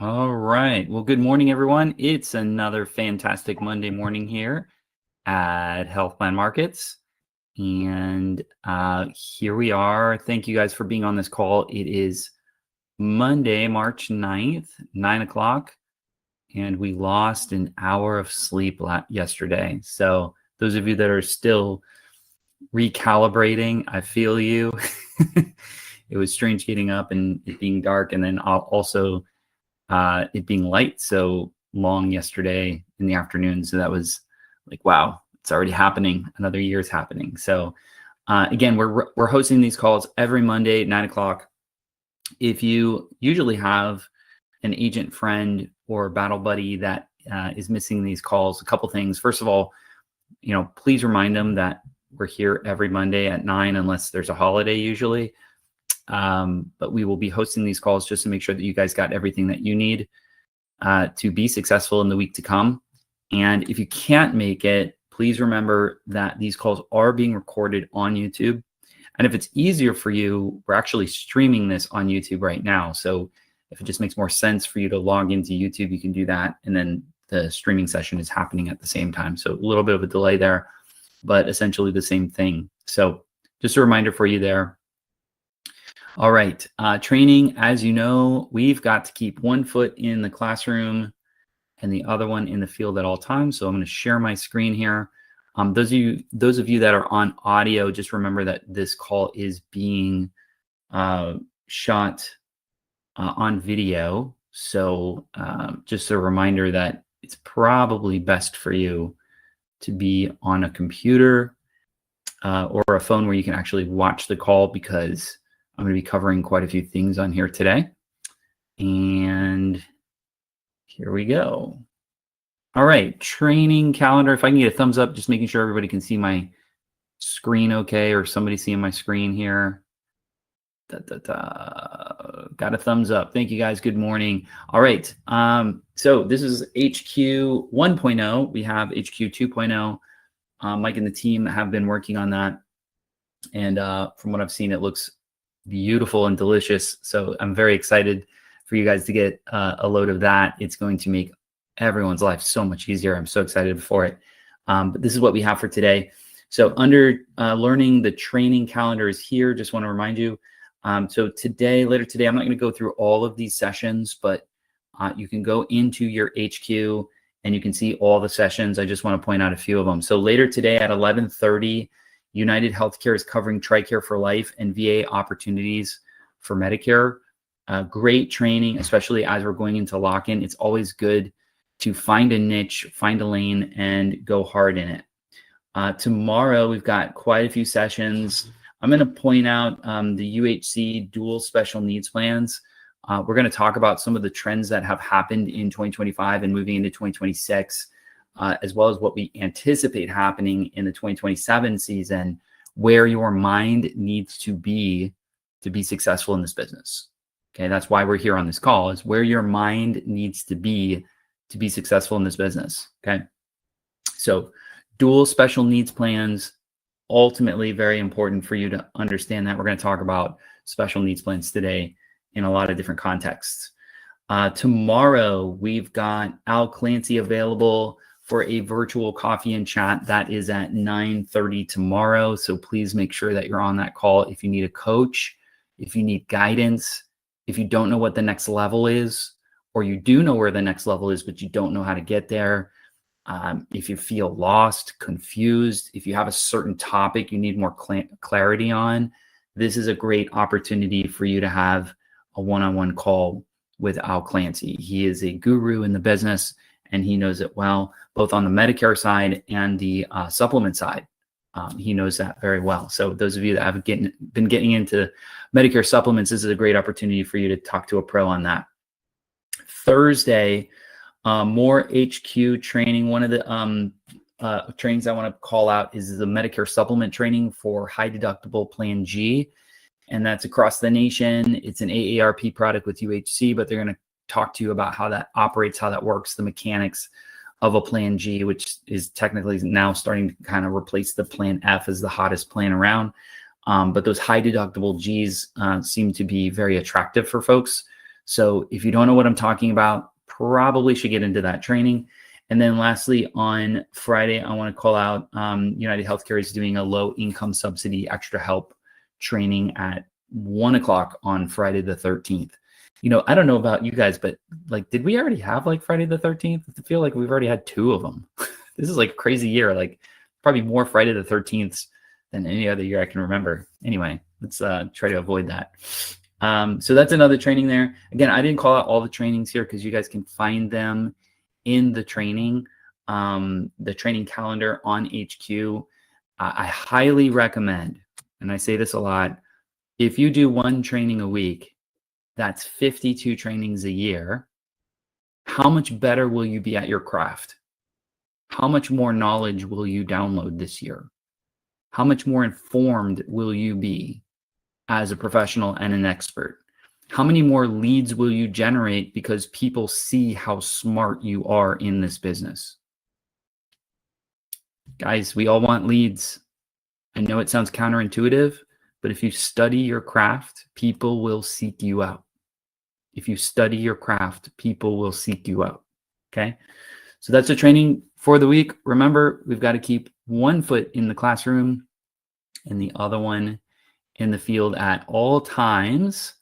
All right. Well, good morning, everyone. It's another fantastic Monday morning here at Health Plan Markets. And here we are. Thank you guys for being on this call. It is Monday, March 9th, 9 o'clock, and we lost an hour of sleep yesterday. So those of you that are still recalibrating, I feel you. It was strange getting up and it being dark, and then also it being light so long yesterday in the afternoon. So that was like, wow, it's already happening. Another year is happening. So again, we're hosting these calls every Monday at 9 o'clock. If you usually have an agent friend or battle buddy that is missing these calls, a couple things. First of all, please remind them that we're here every Monday at 9, unless there's a holiday usually. But we will be hosting these calls just to make sure that you guys got everything that you need to be successful in the week to come. And if you can't make it, please remember that these calls are being recorded on YouTube. And if it's easier for you, we're actually streaming this on YouTube right now. So if it just makes more sense for you to log into YouTube, you can do that. And then the streaming session is happening at the same time. So a little bit of a delay there, but essentially the same thing. So just a reminder for you there. All right, training, as you know, we've got to keep one foot in the classroom and the other one in the field at all times. So I'm going to share my screen here. Those of you that are on audio, just remember that this call is being shot on video. So just a reminder that it's probably best for you to be on a computer or a phone where you can actually watch the call, because I'm going to be covering quite a few things on here today. And here we go. All right, training calendar. If I can get a thumbs up, just making sure everybody can see my screen okay, or somebody seeing my screen here. Got a thumbs up. Thank you guys. Good morning. All right. So this is HQ 1.0. We have HQ 2.0. Mike and the team have been working on that. And from what I've seen, it looks beautiful and delicious. So I'm very excited for you guys to get a load of that. It's going to make everyone's life so much easier. I'm so excited for it. But this is what we have for today. So under learning, the training calendar is here. Just want to remind you. So later today, I'm not going to go through all of these sessions, but you can go into your HQ and you can see all the sessions. I just want to point out a few of them. So later today at 11:30, United Healthcare is covering TRICARE for Life and VA opportunities for Medicare. Great training, especially as we're going into lock-in. It's always good to find a niche, find a lane, and go hard in it. Tomorrow, we've got quite a few sessions. I'm going to point out the UHC dual special needs plans. We're going to talk about some of the trends that have happened in 2025 and moving into 2026. As well as what we anticipate happening in the 2027 season, where your mind needs to be successful in this business. Okay, that's why we're here on this call, is where your mind needs to be successful in this business. Okay, so dual special needs plans, ultimately very important for you to understand that. We're going to talk about special needs plans today in a lot of different contexts. Tomorrow, we've got Al Clancy available for a virtual coffee and chat. That is at 9:30 tomorrow. So please make sure that you're on that call. If you need a coach, if you need guidance, if you don't know what the next level is, or you do know where the next level is, but you don't know how to get there, if you feel lost, confused, if you have a certain topic you need more clarity on, this is a great opportunity for you to have a one-on-one call with Al Clancy. He is a guru in the business, and he knows it well, both on the Medicare side and the supplement side. He knows that very well. So those of you that have been getting into Medicare supplements, this is a great opportunity for you to talk to a pro on that. Thursday, more HQ training. One of the trainings I want to call out is the Medicare supplement training for high deductible Plan G. And that's across the nation. It's an AARP product with UHC, but they're going to talk to you about how that operates, how that works, the mechanics of a Plan G, which is technically now starting to kind of replace the Plan F as the hottest plan around. But those high deductible Gs seem to be very attractive for folks. So if you don't know what I'm talking about, probably should get into that training. And then lastly, on Friday, I want to call out United Healthcare is doing a low income subsidy extra help training at 1 o'clock on Friday the 13th. I don't know about you guys, but like, did we already have like Friday the 13th? I feel like we've already had 2 of them. This is like a crazy year, like probably more Friday the 13th than any other year I can remember. Anyway, let's try to avoid that. So that's another training there. Again, I didn't call out all the trainings here because you guys can find them in the training calendar on HQ. I highly recommend, and I say this a lot, if you do 1 training a week, that's 52 trainings a year. How much better will you be at your craft? How much more knowledge will you download this year? How much more informed will you be as a professional and an expert? How many more leads will you generate because people see how smart you are in this business? Guys, we all want leads. I know it sounds counterintuitive, but if you study your craft, people will seek you out. If you study your craft, people will seek you out. Okay? So that's the training for the week. Remember, we've got to keep 1 foot in the classroom and the other one in the field at all times.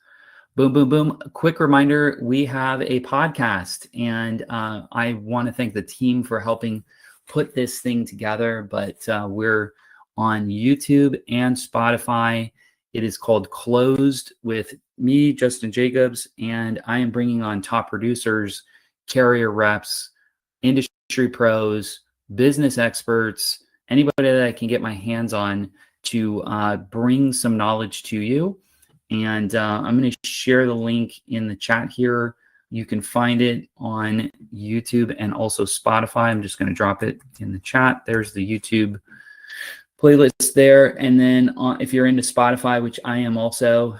Boom, boom, boom. A quick reminder, we have a podcast, and I want to thank the team for helping put this thing together, but we're on YouTube and Spotify. It is called Closed with me, Justin Jacobs, and I am bringing on top producers, carrier reps, industry pros, business experts, anybody that I can get my hands on to bring some knowledge to you. And I'm going to share the link in the chat here. You can find it on YouTube and also Spotify. I'm just going to drop it in the chat. There's the YouTube playlist there. And then if you're into Spotify, which I am also,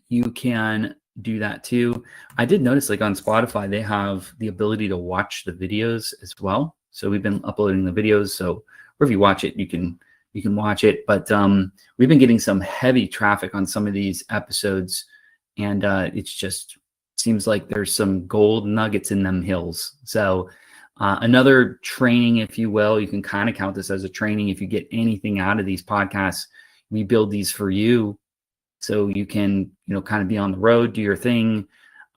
you can do that too. I did notice like on Spotify, they have the ability to watch the videos as well. So we've been uploading the videos. So wherever you watch it, you can watch it. But we've been getting some heavy traffic on some of these episodes. And it's just seems like there's some gold nuggets in them hills. So another training, if you will, you can kind of count this as a training. If you get anything out of these podcasts, we build these for you so you can, kind of be on the road, do your thing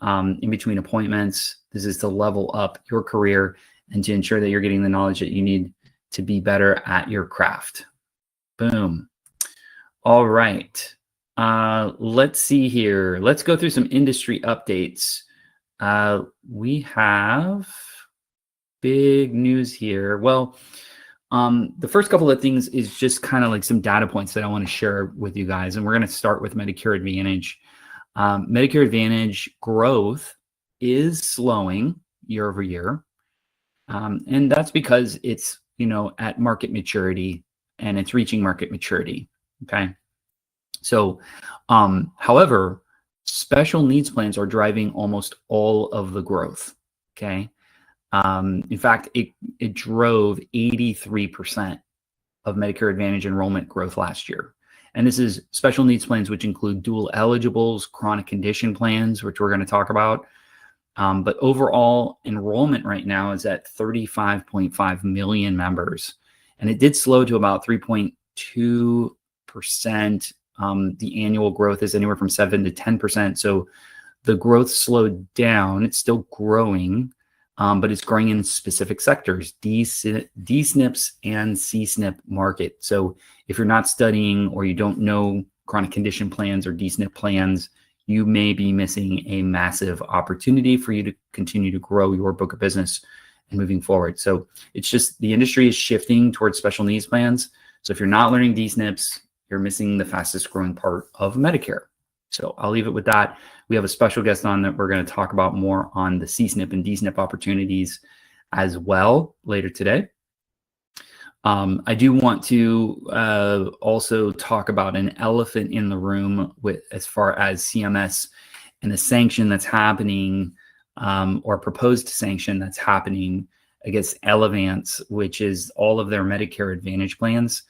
in between appointments. This is to level up your career and to ensure that you're getting the knowledge that you need to be better at your craft. Boom. All right. Let's see here. Let's go through some industry updates. We have big news here. Well, the first couple of things is just kind of like some data points that I want to share with you guys. And we're going to start with Medicare Advantage. Medicare Advantage growth is slowing year over year. And that's because it's, at market maturity and it's reaching market maturity. Okay. So, however, special needs plans are driving almost all of the growth. Okay. In fact, it drove 83% of Medicare Advantage enrollment growth last year. And this is special needs plans, which include dual eligibles, chronic condition plans, which we're going to talk about. But overall enrollment right now is at 35.5 million members. And it did slow to about 3.2%. The annual growth is anywhere from 7 to 10%. So the growth slowed down. It's still growing, but it's growing in specific sectors, D-SNPs and C-SNP market. So if you're not studying or you don't know chronic condition plans or D-SNP plans, you may be missing a massive opportunity for you to continue to grow your book of business and moving forward. So it's just the industry is shifting towards special needs plans. So if you're not learning D-SNPs, you're missing the fastest growing part of Medicare. So I'll leave it with that. We have a special guest on that we're going to talk about more on the C-SNP and D-SNP opportunities as well later today. I do want to also talk about an elephant in the room with as far as CMS and the sanction that's happening or proposed sanction that's happening against Elevance, which is all of their Medicare Advantage plans.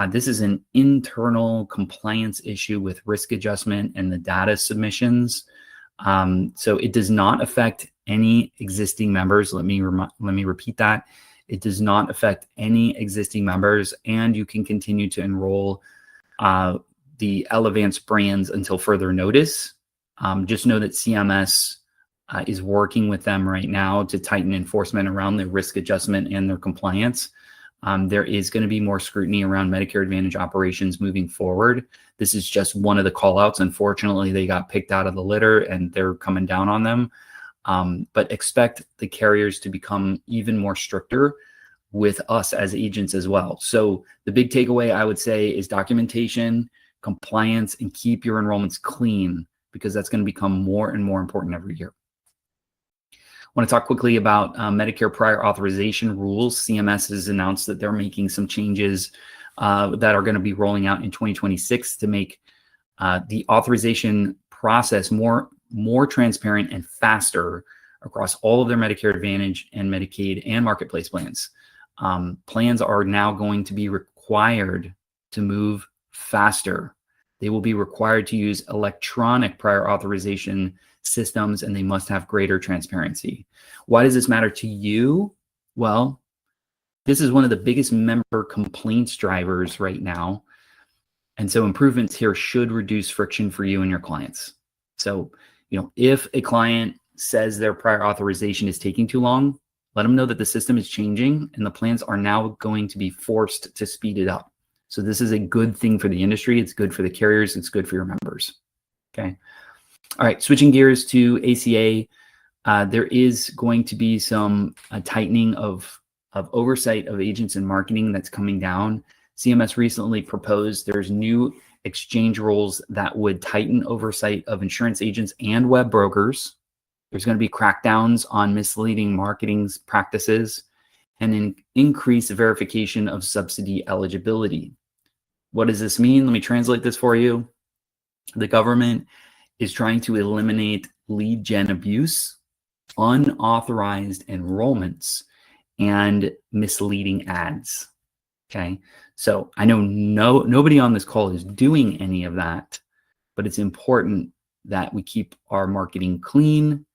This is an internal compliance issue with risk adjustment and the data submissions. So it does not affect any existing members. Let me repeat that. It does not affect any existing members, and you can continue to enroll the Elevance brands until further notice. Just know that CMS is working with them right now to tighten enforcement around their risk adjustment and their compliance. There is going to be more scrutiny around Medicare Advantage operations moving forward. This is just one of the call-outs. Unfortunately, they got picked out of the litter and they're coming down on them. But expect the carriers to become even more stricter with us as agents as well. So the big takeaway I would say is documentation, compliance, and keep your enrollments clean, because that's going to become more and more important every year. I want to talk quickly about Medicare prior authorization rules. CMS has announced that they're making some changes that are going to be rolling out in 2026 to make the authorization process more transparent and faster across all of their Medicare Advantage and Medicaid and Marketplace plans. Plans are now going to be required to move faster. They will be required to use electronic prior authorization systems, and they must have greater transparency. Why does this matter to you? Well, this is one of the biggest member complaints drivers right now. And so improvements here should reduce friction for you and your clients. So, if a client says their prior authorization is taking too long, let them know that the system is changing and the plans are now going to be forced to speed it up. So this is a good thing for the industry. It's good for the carriers. It's good for your members. Okay. All right. Switching gears to ACA, there is going to be some tightening of oversight of agents and marketing that's coming down. CMS recently proposed there's new exchange rules that would tighten oversight of insurance agents and web brokers. There's going to be crackdowns on misleading marketing practices and an increased verification of subsidy eligibility. What does this mean? Let me translate this for you. The government is trying to eliminate lead gen abuse, unauthorized enrollments, and misleading ads. Okay, so I know nobody on this call is doing any of that, but it's important that we keep our marketing clean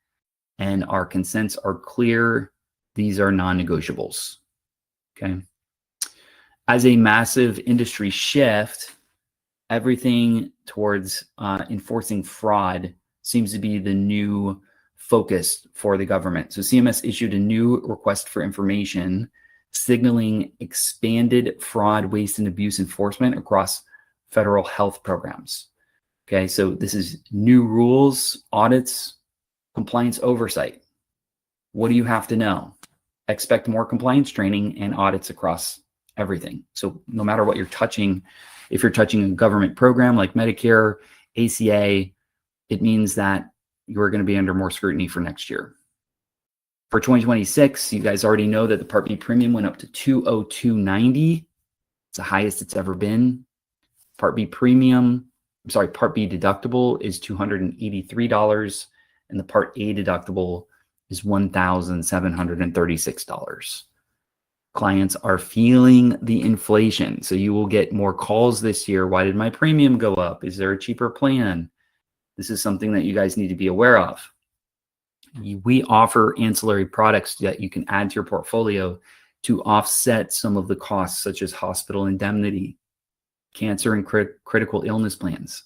and our consents are clear. These are non-negotiables. Okay. As a massive industry shift, everything towards enforcing fraud seems to be the new focus for the government. So CMS issued a new request for information signaling expanded fraud, waste, and abuse enforcement across federal health programs. Okay, so this is new rules, audits, compliance oversight. What do you have to know? Expect more compliance training and audits across everything. So no matter what you're touching, if you're touching a government program like Medicare, ACA, it means that you're going to be under more scrutiny for next year. For 2026, you guys already know that the Part B premium went up to $202.90. It's the highest it's ever been. Part B deductible is $283, and the Part A deductible is $1,736. Clients are feeling the inflation. So you will get more calls this year. Why did my premium go up? Is there a cheaper plan? This is something that you guys need to be aware of. We offer ancillary products that you can add to your portfolio to offset some of the costs, such as hospital indemnity, cancer and critical illness plans.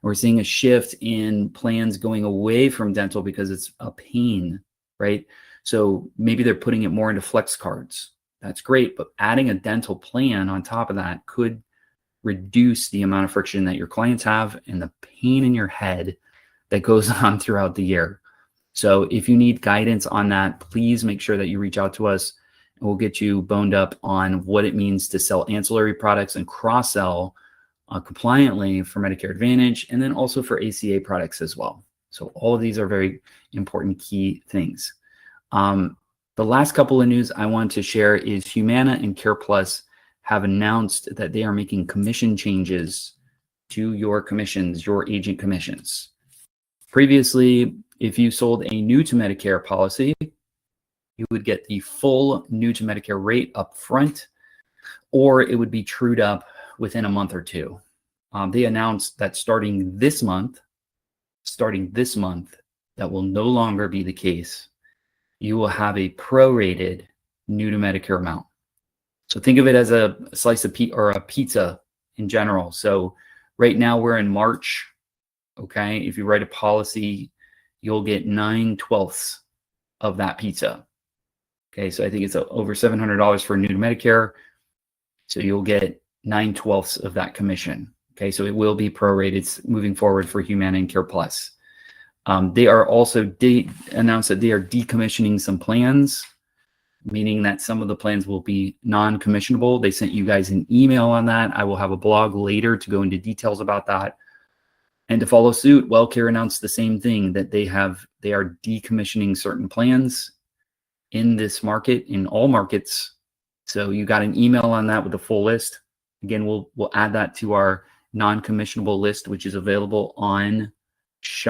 And we're seeing a shift in plans going away from dental because it's a pain, right? So maybe they're putting it more into flex cards. That's great, but adding a dental plan on top of that could reduce the amount of friction that your clients have and the pain in your head that goes on throughout the year. So if you need guidance on that, please make sure that you reach out to us and we'll get you boned up on what it means to sell ancillary products and cross-sell compliantly for Medicare Advantage, and then also for ACA products as well. So all of these are very important key things. The last couple of news I want to share is Humana and CarePlus have announced that they are making commission changes to your commissions, your agent commissions. Previously, if you sold a new to Medicare policy, you would get the full new to Medicare rate up front, or it would be trued up within a month or two. They announced that starting this month, that will no longer be the case. You will have a prorated new to Medicare amount. So think of it as a slice of a pizza in general. So right now we're in March. Okay. If you write a policy, you'll get 9/12 of that pizza. Okay. So I think it's over $700 for new to Medicare. So you'll get 9/12 of that commission. Okay. So it will be prorated moving forward for Humana and Care Plus. They are also announced that they are decommissioning some plans, meaning that some of the plans will be non-commissionable. They sent you guys an email on that. I will have a blog later to go into details about that. And to follow suit, WellCare announced the same thing, that they are decommissioning certain plans in this market, in all markets. So you got an email on that with the full list. Again, we'll add that to our non-commissionable list, which is available on HQ.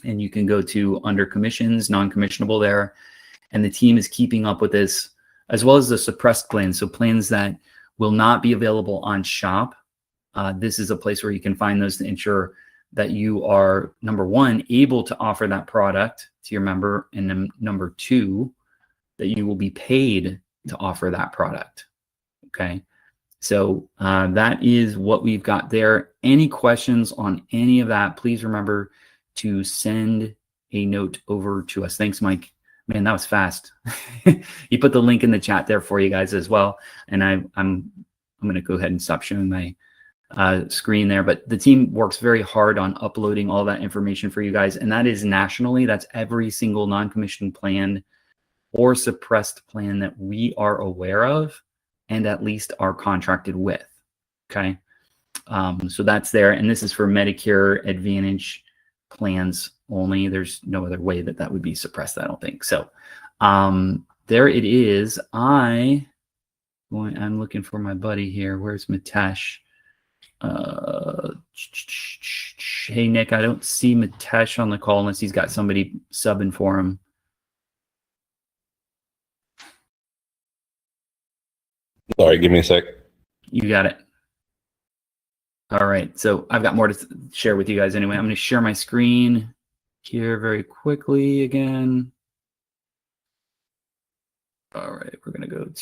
And you can go to under commissions, non-commissionable there. And the team is keeping up with this, as well as the suppressed plans. So plans that will not be available on shop. This is a place where you can find those to ensure that you are, number one, able to offer that product to your member, and then number two, that you will be paid to offer that product. Okay. So that is what we've got there. Any questions on any of that, please remember to send a note over to us. Thanks, Mike. Man, that was fast. He put the link in the chat there for you guys as well. And I'm going to go ahead and stop showing my screen there. But the team works very hard on uploading all that information for you guys. And that is nationally. That's every single non-commissioned plan or suppressed plan that we are aware of and at least are contracted with. Okay. So that's there. And this is for Medicare Advantage plans only. There's no other way that would be suppressed, I don't think. So there it is. I'm looking for my buddy here. Where's Mitesh? Hey, Nick, I don't see Mitesh on the call unless he's got somebody subbing for him. Sorry, give me a sec. You got it. All right, so I've got more to share with you guys anyway. I'm going to share my screen here very quickly again. All right, we're going to go to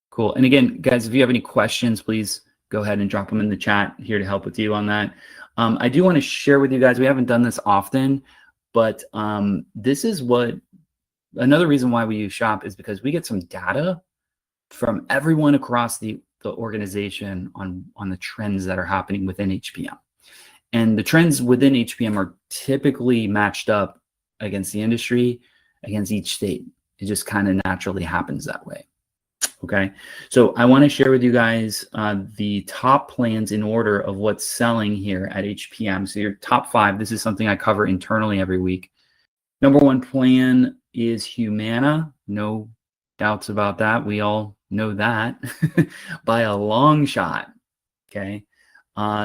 Cool. And again, guys, if you have any questions, please go ahead and drop them in the chat. Here to help with you on that. I do want to share with you guys, we haven't done this often, but this is another reason why we use Shop is because we get some data from everyone across the organization on the trends that are happening within HPM. And the trends within HPM are typically matched up against the industry, against each state. It just kind of naturally happens that way. Okay, so I want to share with you guys the top plans in order of what's selling here at HPM. So your top 5, this is something I cover internally every week. Number 1 plan is Humana. No doubts about that. We all know that by a long shot. Okay.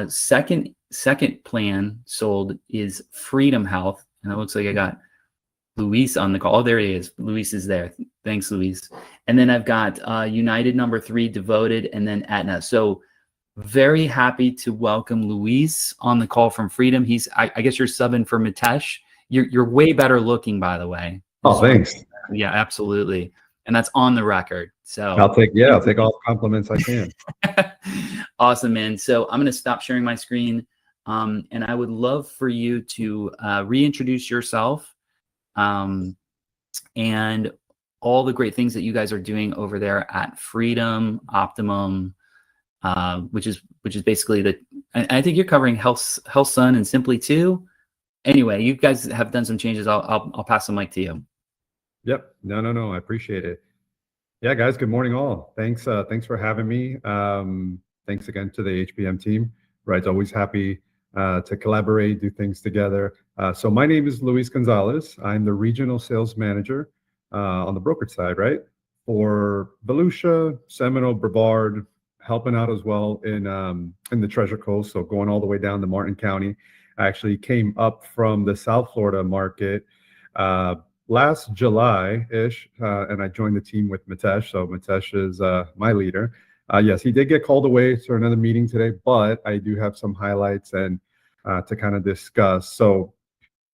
Second plan sold is Freedom Health. And it looks like I got Luis on the call. Oh, there he is. Luis is there. Thanks, Luis. And then I've got United number 3, Devoted, and then Aetna. So very happy to welcome Luis on the call from Freedom. I guess you're subbing for Mitesh. You're way better looking, by the way. Oh, thanks. Yeah, absolutely. And that's on the record. So I'll take all the compliments I can. Awesome, man. So I'm going to stop sharing my screen. And I would love for you to reintroduce yourself and all the great things that you guys are doing over there at Freedom Optimum, which is basically I think you're covering Health Sun and Simply too. Anyway, you guys have done some changes. I'll pass the mic to you. Yep. No. I appreciate it. Yeah, guys. Good morning, all. Thanks for having me. Thanks again to the HPM team. Right. It's always happy to collaborate, do things together. So my name is Luis Gonzalez. I'm the regional sales manager on the brokerage side, right? For Volusia, Seminole, Brevard, helping out as well in the Treasure Coast. So going all the way down to Martin County. I actually came up from the South Florida market last July-ish, and I joined the team with Mitesh. So Mitesh is my leader. Yes, he did get called away to another meeting today, but I do have some highlights and to kind of discuss. So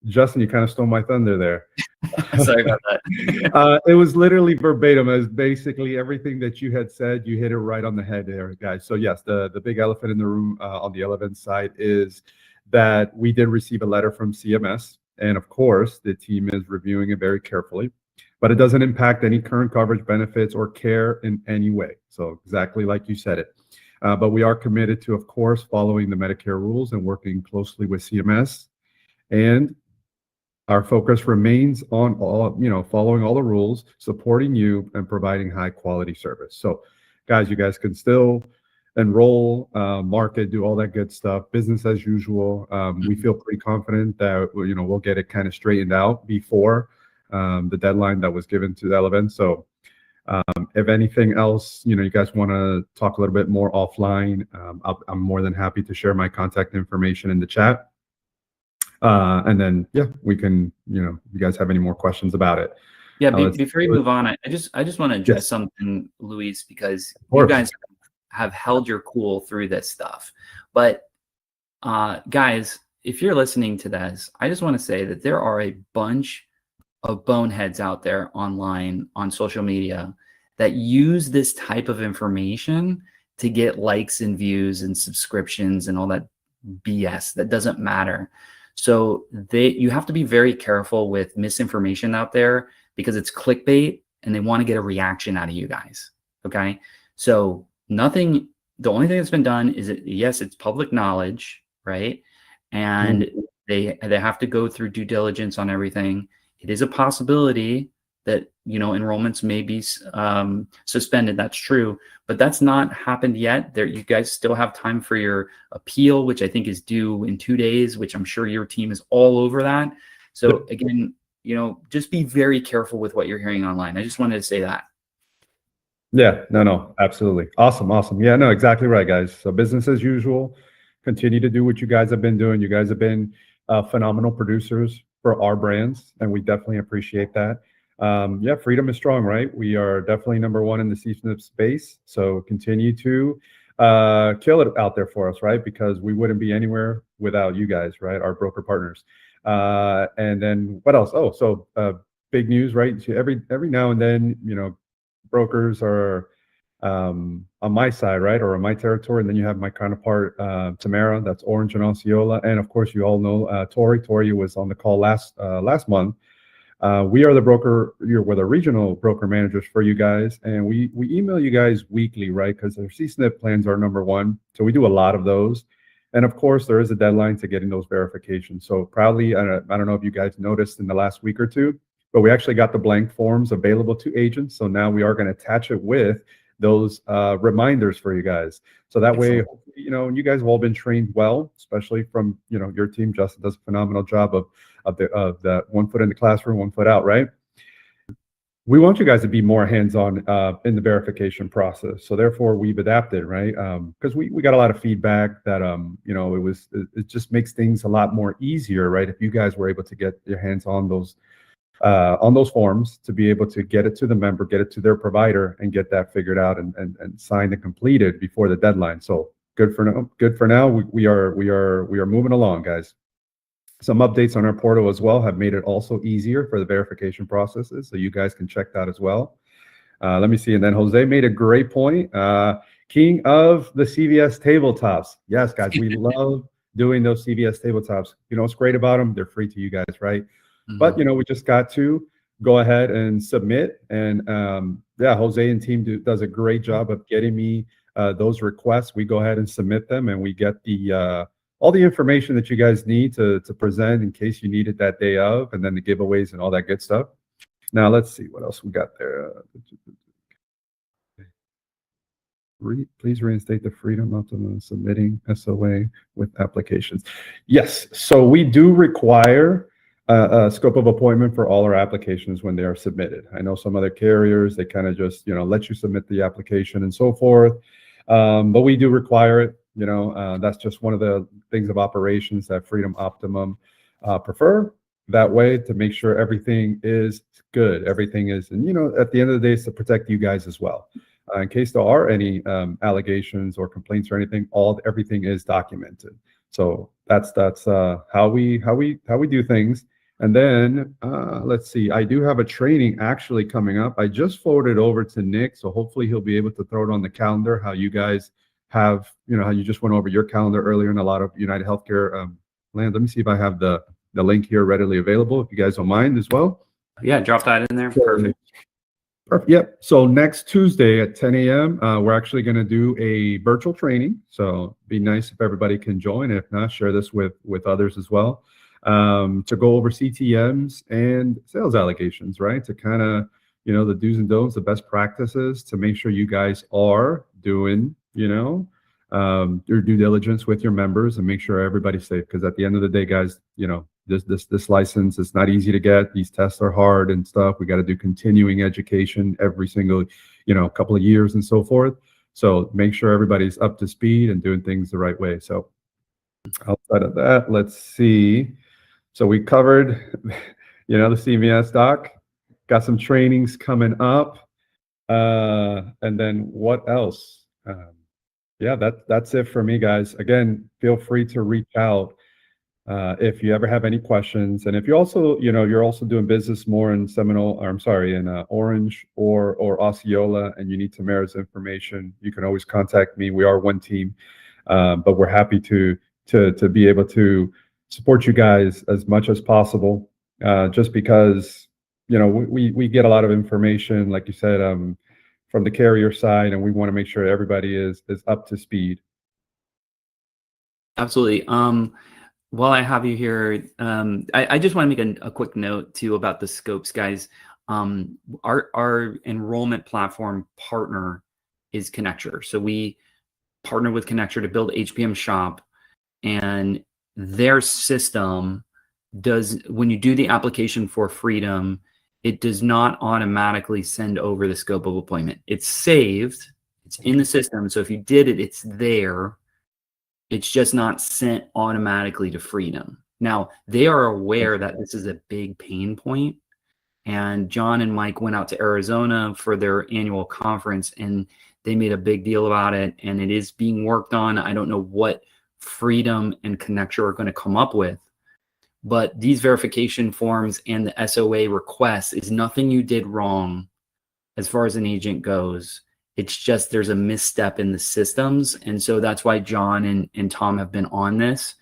Justin, you kind of stole my thunder there. Sorry about that. It was literally verbatim. As basically everything that you had said. You hit it right on the head there, guys. So yes, the big elephant in the room on the elephant side is that we did receive a letter from CMS. And of course, the team is reviewing it very carefully, but it doesn't impact any current coverage, benefits, or care in any way. So exactly like you said it. But we are committed to, of course, following the Medicare rules and working closely with CMS. And our focus remains on following all the rules, supporting you, and providing high quality service. So guys, you guys can still enroll, market, do all that good stuff, business as usual. We feel pretty confident that we'll get it kind of straightened out before the deadline that was given to the event. So if anything else, you guys want to talk a little bit more offline, I'm more than happy to share my contact information in the chat. And then, yeah, we can, you guys have any more questions about it. Yeah, before you move on, I just want to address something, Luis, because you guys have held your cool through this stuff. But guys, if you're listening to this, I just want to say that there are a bunch of boneheads out there online on social media that use this type of information to get likes and views and subscriptions and all that BS that doesn't matter. So you have to be very careful with misinformation out there because it's clickbait and they want to get a reaction out of you guys. Okay. So the only thing that's been done is yes, it's public knowledge, right? And they have to go through due diligence on everything. It is a possibility that, enrollments may be suspended. That's true, but that's not happened yet. You guys still have time for your appeal, which I think is due in 2 days, which I'm sure your team is all over that. So again, just be very careful with what you're hearing online. I just wanted to say that. Yeah, no, absolutely. Awesome. Yeah, no, exactly right, guys. So business as usual, continue to do what you guys have been doing. You guys have been phenomenal producers for our brands, and we definitely appreciate that. Yeah, freedom is strong, right? We are definitely number one in the CSNP space. So continue to kill it out there for us, right? Because we wouldn't be anywhere without you guys, right? Our broker partners. And then what else? Oh, so big news, right? So every now and then, brokers are on my side, right? Or on my territory. And then you have my counterpart, Tamara, that's Orange and Osceola. And of course, you all know Tori. Tori was on the call last month. We are the broker, we're the regional broker managers for you guys, and we email you guys weekly, right? Because our CSNP plans are number one. So we do a lot of those. And of course, there is a deadline to getting those verifications. So proudly, I don't know if you guys noticed in the last week or two, but we actually got the blank forms available to agents. So now we are going to attach it with those reminders for you guys. So that way, you guys have all been trained well, especially from, your team. Justin does a phenomenal job of that 1 foot in the classroom, 1 foot out, right? We want you guys to be more hands-on in the verification process. So therefore we've adapted, right? Because we got a lot of feedback that, it just makes things a lot more easier, right? If you guys were able to get your hands on those forms to be able to get it to the member, get it to their provider, and get that figured out and signed and completed before the deadline. So good for now. We are moving along, guys. Some updates on our portal as well have made it also easier for the verification processes. So you guys can check that as well. Let me see. And then Jose made a great point. King of the CVS tabletops. Yes, guys, we love doing those CVS tabletops. What's great about them? They're free to you guys, right? But we just got to go ahead and submit. And yeah, Jose and team does a great job of getting me those requests. We go ahead and submit them, and we get the all the information that you guys need to present in case you need it that day of, and then the giveaways and all that good stuff. Now let's see what else we got there. Please reinstate the freedom of submitting SOA with applications. Yes, so we do require a scope of appointment for all our applications when they are submitted. I know some other carriers, they kind of just let you submit the application and so forth, but we do require it. That's just one of the things of operations that Freedom Optimum prefer. that way to make sure everything is good. Everything is, and at the end of the day, it's to protect you guys as well. In case there are any allegations or complaints or anything, everything is documented. So that's how we do things. And then let's see, I do have a training actually coming up. I just forwarded over to Nick, so hopefully he'll be able to throw it on the calendar. How you guys have, how you just went over your calendar earlier in a lot of United Healthcare land. Let me see if I have the link here readily available, if you guys don't mind as well. Yeah, drop that in there. Perfect. Yep. So next Tuesday at 10 a.m., we're actually going to do a virtual training. So be nice if everybody can join. If not, share this with others as well, to go over CTMs and sales allegations, right? To kind of, the do's and don'ts, the best practices to make sure you guys are doing, your due diligence with your members and make sure everybody's safe. Because at the end of the day, guys, this license is not easy to get. These tests are hard and stuff. We got to do continuing education every single, couple of years and so forth. So make sure everybody's up to speed and doing things the right way. So outside of that, let's see. So we covered, the CVS doc, got some trainings coming up. And then what else? Yeah, that's it for me, guys. Again, feel free to reach out if you ever have any questions. And if you also, you're also doing business more in Orange or Osceola, and you need Tamara's information, you can always contact me. We are one team, but we're happy to be able to support you guys as much as possible. Just because, we get a lot of information, like you said, from the carrier side, and we want to make sure everybody is up to speed. Absolutely. While I have you here, I just want to make a quick note too about the scopes, guys. Our enrollment platform partner is Connecture. So we partner with Connecture to build HPM Shop, and their system does, when you do the application for Freedom, it does not automatically send over the scope of appointment. It's saved, it's in the system. So if you did it, it's there. It's just not sent automatically to Freedom. Now, they are aware that this is a big pain point. And John and Mike went out to Arizona for their annual conference, and they made a big deal about it. And it is being worked on. I don't know what Freedom and Connecture are going to come up with. But these verification forms and the SOA requests is nothing you did wrong as far as an agent goes. It's just there's a misstep in the systems. And so that's why John and Tom have been on this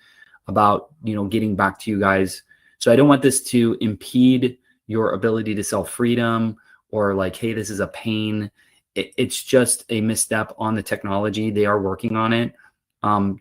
about, getting back to you guys. So I don't want this to impede your ability to sell Freedom or like, hey, this is a pain. It's just a misstep on the technology. They are working on it.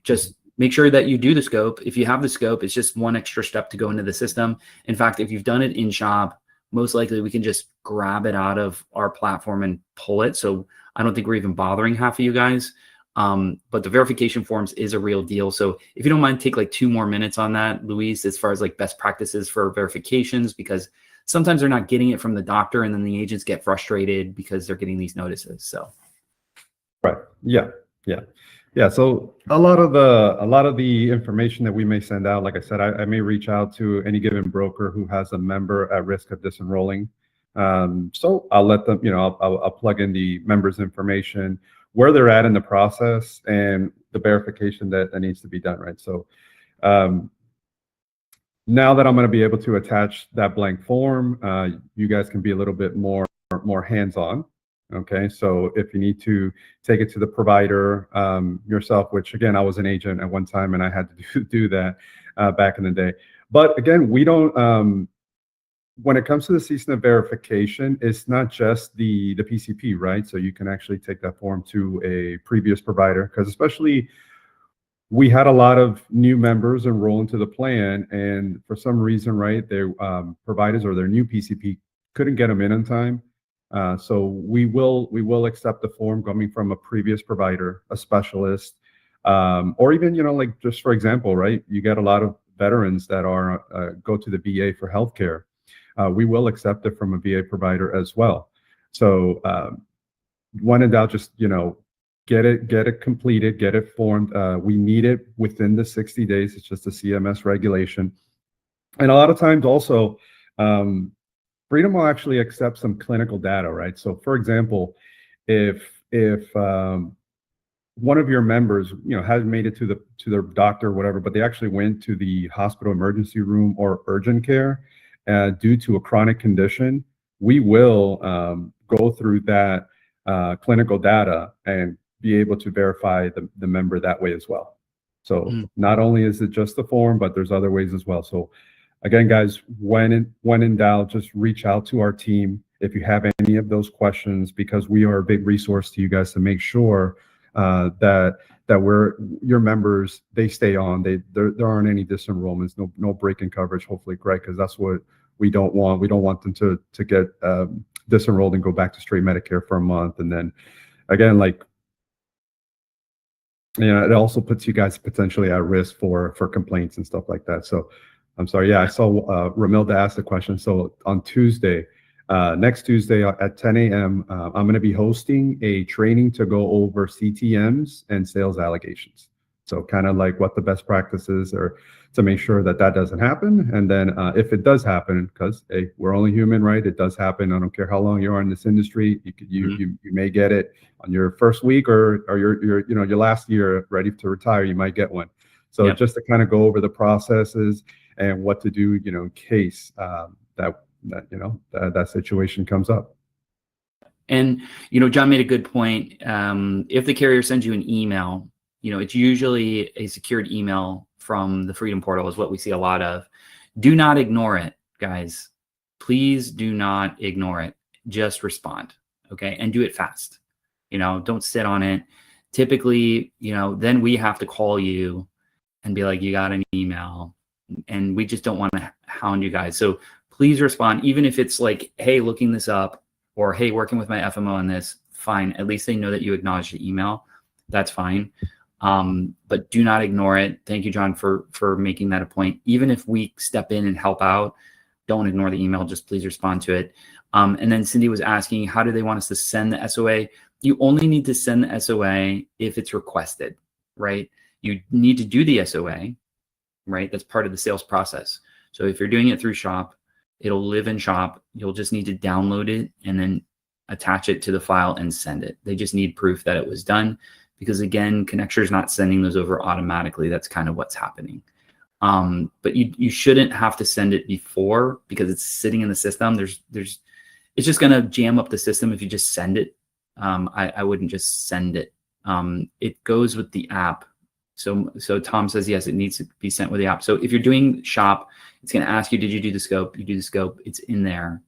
Just make sure that you do the scope. If you have the scope, it's just one extra step to go into the system. In fact, if you've done it in shop, most likely we can just grab it out of our platform and pull it. So I don't think we're even bothering half of you guys. But the verification forms is a real deal. So if you don't mind, take like 2 more minutes on that, Luis, as far as like best practices for verifications, because sometimes they're not getting it from the doctor and then the agents get frustrated because they're getting these notices. So. Right. Yeah. So a lot of the information that we may send out, like I said, I may reach out to any given broker who has a member at risk of disenrolling. So I'll let them, I'll plug in the member's information, where they're at in the process, and the verification that needs to be done, right? So now that I'm going to be able to attach that blank form, you guys can be a little bit more hands-on. Okay, so if you need to take it to the provider yourself, which again, I was an agent at one time and I had to do that back in the day. But again, we don't, when it comes to the CSNP verification, it's not just the PCP, right? So you can actually take that form to a previous provider, because especially we had a lot of new members enroll into the plan, and for some reason, right, their providers or their new PCP couldn't get them in on time. So we will accept the form coming from a previous provider, a specialist, or even, like just for example, right, you get a lot of veterans that are go to the VA for healthcare. We will accept it from a VA provider as well. So when in doubt, just get it completed, get it formed. We need it within the 60 days. It's just a CMS regulation. And a lot of times also, Freedom will actually accept some clinical data, right? So for example, if one of your members, hasn't made it to their doctor or whatever, but they actually went to the hospital emergency room or urgent care due to a chronic condition, we will go through that clinical data and be able to verify the member that way as well. So not only is it just the form, but there's other ways as well. So again, guys, when in doubt, just reach out to our team if you have any of those questions, because we are a big resource to you guys to make sure that your members, they stay on. There aren't any disenrollments, no break in coverage, hopefully, Greg, because that's what we don't want. We don't want them to get disenrolled and go back to straight Medicare for a month. And then again, it also puts you guys potentially at risk for complaints and stuff like that. So I'm sorry. Yeah, I saw Ramilda ask the question. So on Tuesday, next Tuesday at 10 a.m., I'm going to be hosting a training to go over CTMs and sales allegations. So kind of like what the best practices are to make sure that doesn't happen. And then if it does happen, because hey, we're only human, right? It does happen. I don't care how long you are in this industry. You may get it on your first week or your last year ready to retire. You might get one. So just to kind of go over the processes and what to do, in case that situation comes up. And John made a good point. If the carrier sends you an email, it's usually a secured email from the Freedom Portal is what we see a lot of. Do not ignore it, guys. Please do not ignore it. Just respond, okay? And do it fast. Don't sit on it. Typically, then we have to call you and be like, you got an email, and we just don't want to hound you guys. So please respond, even if it's like, hey, looking this up, or hey, working with my FMO on this, fine. At least they know that you acknowledge the email. That's fine. But do not ignore it. Thank you, John, for making that a point. Even if we step in and help out, don't ignore the email. Just please respond to it. And then Cindy was asking, how do they want us to send the SOA? You only need to send the SOA if it's requested, right? You need to do the SOA, right? That's part of the sales process. So if you're doing it through Shop, it'll live in Shop. You'll just need to download it and then attach it to the file and send it. They just need proof that it was done, because again, Connecture is not sending those over automatically. That's kind of what's happening. But you shouldn't have to send it before, because it's sitting in the system. It's just going to jam up the system if you just send it. I wouldn't just send it. It goes with the app. So Tom says, yes, it needs to be sent with the app. So if you're doing Shop, it's going to ask you, did you do the scope? You do the scope. It's in there.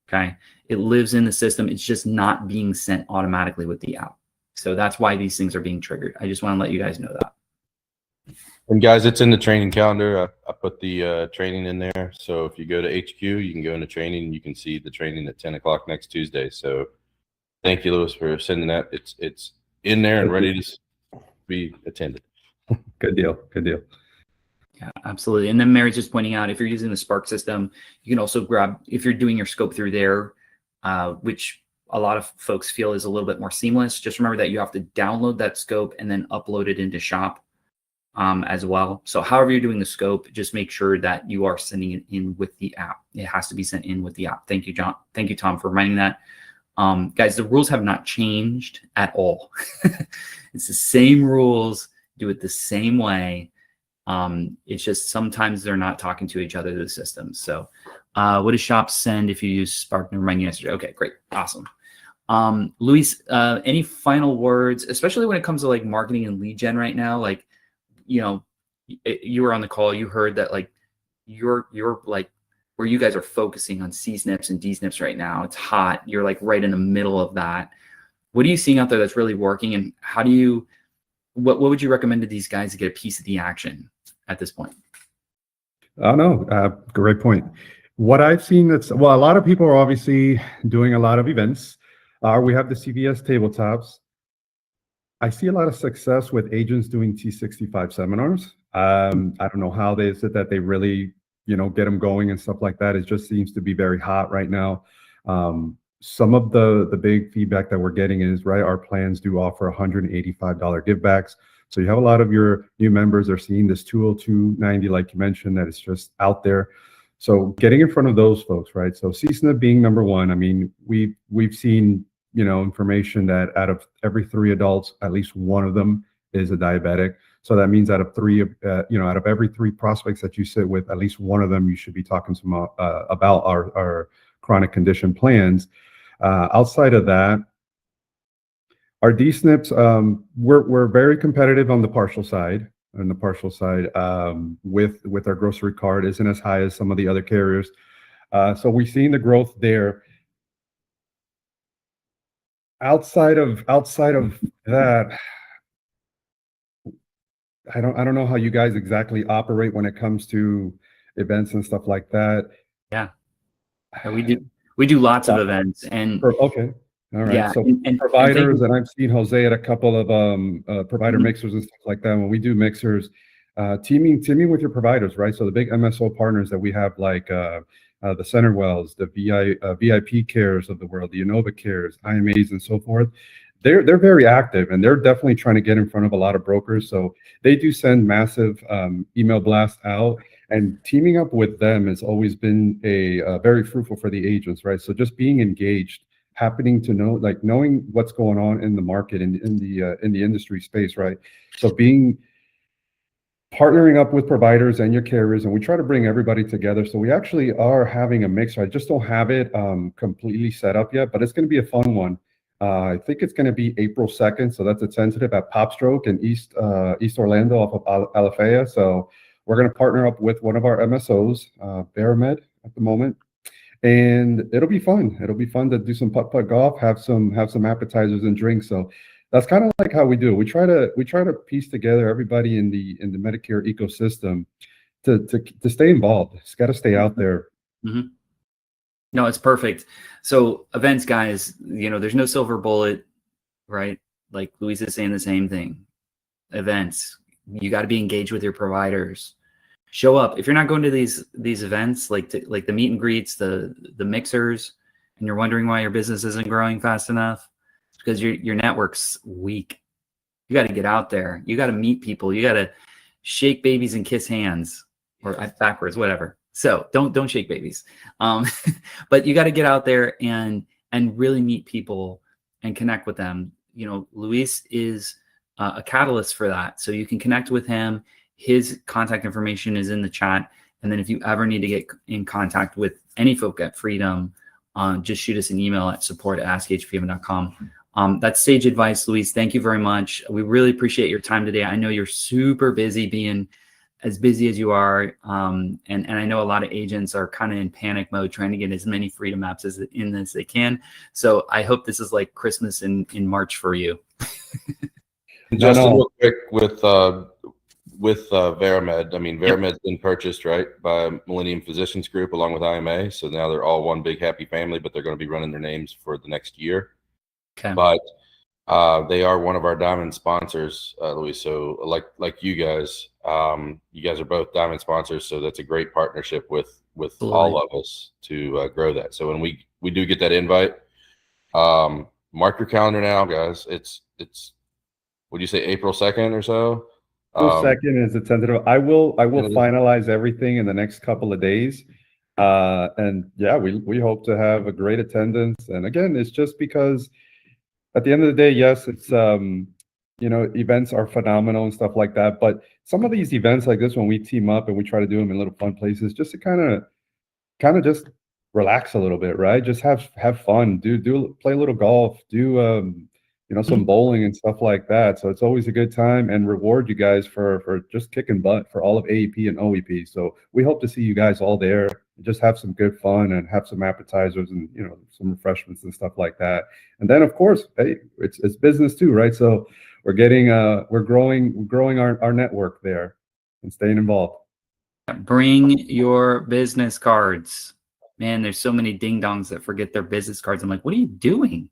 Okay. It lives in the system. It's just not being sent automatically with the app. So that's why these things are being triggered. I just want to let you guys know that. And guys, it's in the training calendar. I put the training in there. So if you go to HQ, you can go into training and you can see the training at 10 o'clock next Tuesday. So thank you, Louis, for sending that. It's in there and ready to be attended. Good deal. Good deal. Yeah, absolutely. And then Mary's just pointing out, if you're using the Spark system, you can also grab, if you're doing your scope through there, which a lot of folks feel is a little bit more seamless. Just remember that you have to download that scope and then upload it into Shop as well. So however you're doing the scope, just make sure that you are sending it in with the app. It has to be sent in with the app. Thank you, John. Thank you, Tom, for reminding that. Guys, the rules have not changed at all. It's the same rules. Do it the same way. It's just sometimes they're not talking to each other, the systems. So what does Shop send if you use Spark? Never mind yesterday. Okay, great. Awesome. Luis, any final words, especially when it comes to like marketing and lead gen right now? Like, you were on the call, you heard that like you're like where you guys are focusing on C-SNPs and D-SNPs right now. It's hot. You're like right in the middle of that. What are you seeing out there that's really working, and how do you, what would you recommend to these guys to get a piece of the action at this point? Oh, no, great point. What I've seen a lot of people are obviously doing a lot of events. We have the CVS tabletops. I see a lot of success with agents doing T65 seminars. I don't know how they is it that they really, get them going and stuff like that. It just seems to be very hot right now. Some of the big feedback that we're getting is, right, our plans do offer $185 give backs. So you have a lot of your new members are seeing this $202.90, like you mentioned, that it's just out there. So getting in front of those folks, right? So CSNP being number one. I mean, we've seen, information that out of every 3 adults, at least one of them is a diabetic. So that means out of out of every 3 prospects that you sit with, at least one of them you should be talking to them, about our chronic condition plans. Outside of that, our DSNPs, we're very competitive on the partial side. With our grocery card isn't as high as some of the other carriers. So we've seen the growth there. Outside of that, I don't know how you guys exactly operate when it comes to events and stuff like that. Yeah, we do lots of events, and okay. All right. yeah, So and providers, and I've seen Jose at a couple of provider Mhm. mixers and stuff like that. When we do mixers, teaming with your providers, right? So the big MSO partners that we have, like the Centerwells, the VIP cares of the world, the Innova cares, IMAs, and so forth. They're very active, and they're definitely trying to get in front of a lot of brokers. So they do send massive email blasts out, and teaming up with them has always been a very fruitful for the agents, right? So just being engaged, happening to know, like knowing what's going on in the market and in the industry space, right? So partnering up with providers and your carriers, and we try to bring everybody together. So we actually are having a mix. I just don't have it completely set up yet, but it's going to be a fun one. I think it's going to be April 2nd, so that's a tentative at Popstroke in East Orlando off of Alafaya. So we're going to partner up with one of our MSOs, Baramed at the moment, and it'll be fun. It'll be fun to do some putt-putt golf, have some appetizers and drinks. So that's kind of like how we do it. We try to piece together everybody in the Medicare ecosystem to stay involved. It's got to stay out there. Mm-hmm. No, it's perfect. So events, guys, there's no silver bullet, right? Like Luis is saying the same thing. Events, you got to be engaged with your providers. Show up. If you're not going to these events, like the meet and greets, the mixers, and you're wondering why your business isn't growing fast enough, it's because your network's weak. You got to get out there. You got to meet people. You got to shake babies and kiss hands, or backwards, whatever. So don't shake babies. But you got to get out there and really meet people and connect with them. Luis is a catalyst for that. So you can connect with him. His contact information is in the chat. And then if you ever need to get in contact with any folk at Freedom, just shoot us an email at support@askhpm.com. That's sage advice, Luis. Thank you very much. We really appreciate your time today. I know you're super busy, being as busy as you are. And I know a lot of agents are kind of in panic mode, trying to get as many Freedom apps as they can. So I hope this is like Christmas in March for you. Just real quick with Veramed. I mean, Veramed's been purchased, right, by Millennium Physicians Group along with IMA. So now they're all one big happy family, but they're going to be running their names for the next year. Okay. But they are one of our diamond sponsors, Luis. So like you guys are both diamond sponsors. So that's a great partnership with all of us to grow that. So when we do get that invite, mark your calendar now, guys. It's would you say April 2nd or so? April 2nd is a tentative. I will finalize everything in the next couple of days. And yeah, we hope to have a great attendance. And again, it's just because at the end of the day, yes, it's events are phenomenal and stuff like that. But some of these events like this, when we team up and we try to do them in little fun places, just to kind of just relax a little bit, right? Just have fun, play a little golf, do some bowling and stuff like that. So it's always a good time, and reward you guys for just kicking butt for all of AEP and OEP. So we hope to see you guys all there, just have some good fun and have some appetizers and some refreshments and stuff like that. And then of course, hey, it's business too, right? So we're growing our network there and staying involved. Bring your business cards. Man, there's so many ding dongs that forget their business cards. I'm like, what are you doing?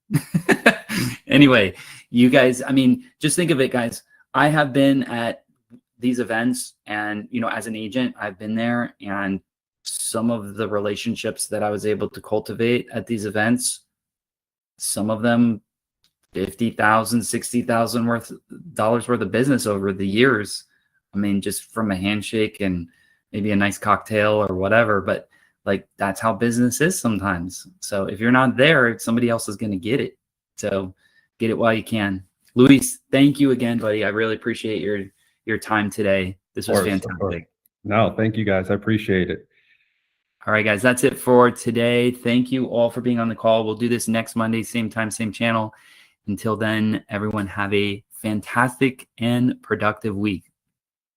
Anyway, you guys, I mean, just think of it, guys. I have been at these events, and as an agent, I've been there, and some of the relationships that I was able to cultivate at these events, some of them $50,000, $60,000 worth of business over the years. I mean, just from a handshake and maybe a nice cocktail or whatever. But Like, that's how business is sometimes. So if you're not there, somebody else is going to get it. So get it while you can. Luis, thank you again, buddy. I really appreciate your time today. This was fantastic. No, thank you guys. I appreciate it. All right, guys, that's it for today. Thank you all for being on the call. We'll do this next Monday, same time, same channel. Until then, everyone have a fantastic and productive week.